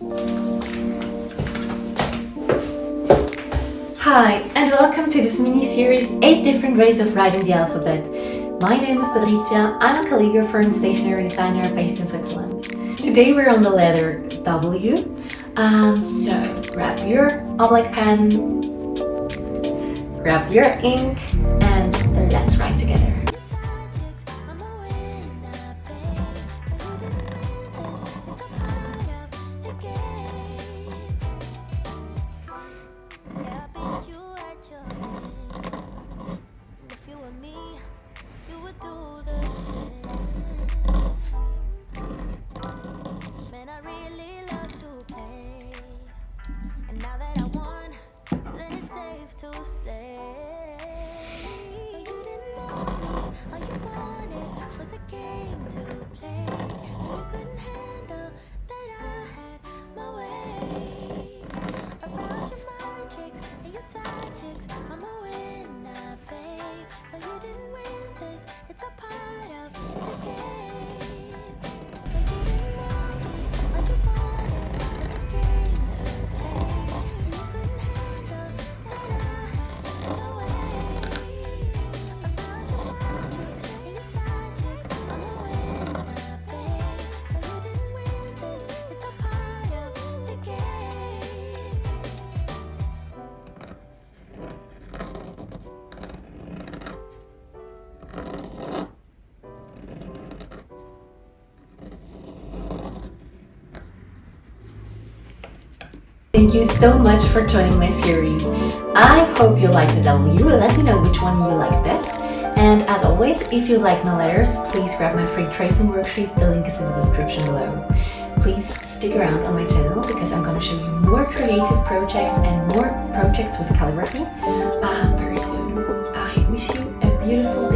Hi, and welcome to this mini-series 8 different ways of writing the alphabet. My name is Patrizia, I'm a calligrapher and stationery designer based in Switzerland. Today we're on the letter W, so grab your oblique pen, grab your ink, and let's write together. Thank you so much for joining my series. I hope you liked the W. Let me know which one you like best. And as always, if you like my letters, please grab my free tracing worksheet. The link is in the description below. Please stick around on my channel because I'm going to show you more creative projects and more projects with calligraphy very soon. I wish you a beautiful